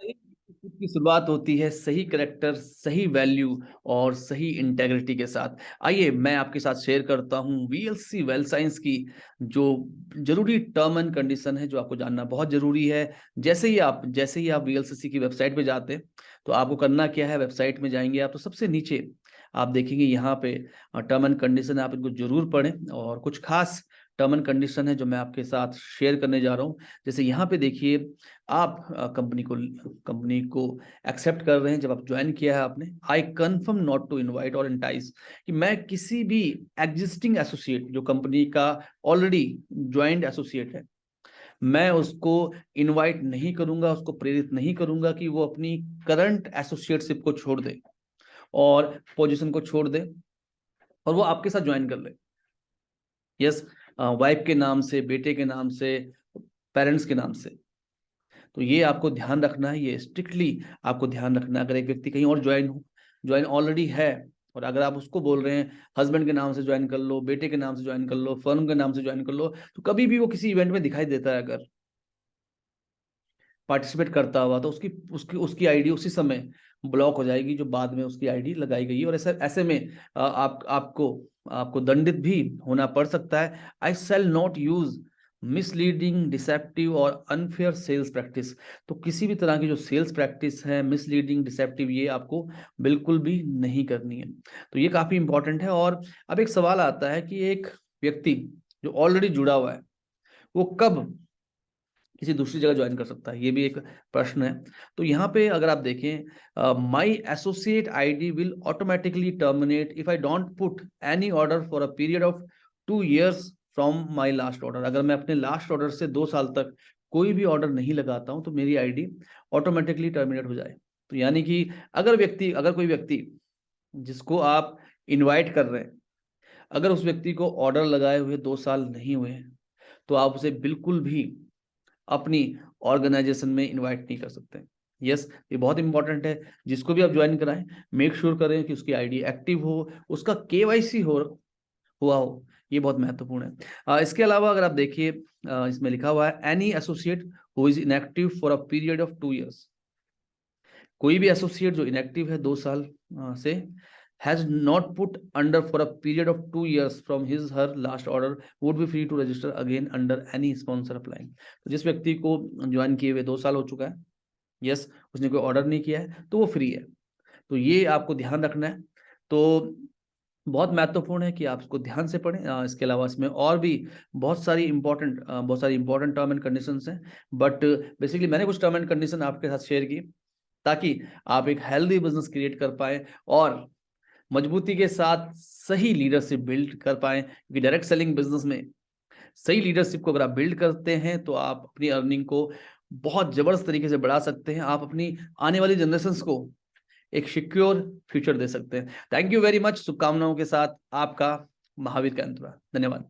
सही की शुरुआत होती है सही करेक्टर, सही वैल्यू और सही इंटेग्रिटी के साथ। आइए मैं आपके साथ शेयर करता हूँ वीएलसी वेल साइंस की जो ज़रूरी टर्म एंड कंडीशन है, जो आपको जानना बहुत ज़रूरी है। जैसे ही आप वीएलसीसी की वेबसाइट पे जाते हैं, तो आपको करना क्या है, वेबसाइट में जाएँगे आप तो सबसे नीचे आप देखेंगे यहाँ पे टर्म एंड कंडीशन है, आप इनको ज़रूर पढ़ें और कुछ खास टर्म एंड कंडीशन है जो मैं आपके साथ शेयर करने जा रहा हूँ। जैसे यहाँ पे देखिए, आप कंपनी को एक्सेप्ट कर रहे हैं, जब आप ज्वाइन किया है आपने, I confirm not to invite और एंटाइज, कि मैं किसी भी एग्जिस्टिंग एसोसिएट जो कंपनी का ऑलरेडी ज्वाइंट एसोसिएट है, मैं उसको इनवाइट नहीं करूंगा, उसको प्रेरित नहीं करूंगा कि वो अपनी करंट एसोसिएटशिप को छोड़ दे और पोजीशन को छोड़ दे और वो आपके साथ ज्वाइन कर ले। यस, वाइफ के नाम से, बेटे के नाम से, पेरेंट्स के नाम से। तो ये आपको ध्यान रखना है, ये स्ट्रिक्टली आपको ध्यान रखना है। अगर एक व्यक्ति कहीं और ज्वाइन ऑलरेडी है और अगर आप उसको बोल रहे हैं हस्बैंड के नाम से ज्वाइन कर लो, बेटे के नाम से ज्वाइन कर लो, फर्म के नाम से ज्वाइन कर लो, तो कभी भी वो किसी इवेंट में दिखाई देता है अगर पार्टिसिपेट करता हुआ, तो उसकी उसकी उसकी आईडी उसी समय ब्लॉक हो जाएगी जो बाद में उसकी आईडी लगाई गई है। और ऐसे ऐसे में आपको आपको दंडित भी होना पड़ सकता है। I shall not use misleading, deceptive और अनफेयर सेल्स प्रैक्टिस। तो किसी भी तरह की जो सेल्स प्रैक्टिस है, मिसलीडिंग, डिसेप्टिव, ये आपको बिल्कुल भी नहीं करनी है। तो ये काफी इंपॉर्टेंट है। और अब एक सवाल आता है कि एक व्यक्ति जो ऑलरेडी जुड़ा हुआ है, वो कब किसी दूसरी जगह ज्वाइन कर सकता है, ये भी एक प्रश्न है। तो यहाँ पे अगर आप देखें, my associate ID will automatically terminate if I don't put any order for a period of 2 years from my last order. अगर मैं अपने लास्ट ऑर्डर से 2 साल तक कोई भी ऑर्डर नहीं लगाता हूँ, तो मेरी आईडी ऑटोमेटिकली टर्मिनेट हो जाए। तो यानी कि अगर कोई व्यक्ति जिसको आप इनवाइट कर रहे हैं, अगर उस व्यक्ति को ऑर्डर लगाए हुए 2 साल नहीं हुए हैं, तो आप उसे बिल्कुल भी अपनी ऑर्गेनाइजेशन में इनवाइट नहीं कर सकते। यस, ये बहुत इंपॉर्टेंट है। जिसको भी आप ज्वाइन कराएं, मेक श्योर करें कि उसकी आईडी एक्टिव हो, उसका केवाईसी हुआ हो। ये बहुत महत्वपूर्ण है। इसके अलावा अगर आप देखिए, इसमें लिखा हुआ है any associate who is inactive for a period of 2 years। कोई भी एसोसिएट जो इनएक्टिव है 2 साल से, has not put under for a period of 2 years from his her last order would be free to register again under any sponsor applying। तो जिस व्यक्ति को ज्वाइन किए हुए 2 साल हो चुका है, यस, उसने कोई ऑर्डर नहीं किया है, तो वो फ्री है। तो ये आपको ध्यान रखना है। तो बहुत महत्वपूर्ण है कि आप इसको ध्यान से पढ़ें। इसके अलावा इसमें और भी बहुत सारी इंपॉर्टेंट टर्म एंड कंडीशंस हैं, बट बेसिकली मैंने कुछ टर्म एंड कंडीशन आपके साथ शेयर की ताकि आप एक हेल्दी बिजनेस क्रिएट कर पाए और मजबूती के साथ सही लीडरशिप बिल्ड कर पाए। क्योंकि डायरेक्ट सेलिंग बिजनेस में सही लीडरशिप को अगर आप बिल्ड करते हैं, तो आप अपनी अर्निंग को बहुत जबरदस्त तरीके से बढ़ा सकते हैं। आप अपनी आने वाली जनरेशंस को एक सिक्योर फ्यूचर दे सकते हैं। Thank you very much. शुभकामनाओं के साथ आपका महावीर कैंतुरा। धन्यवाद।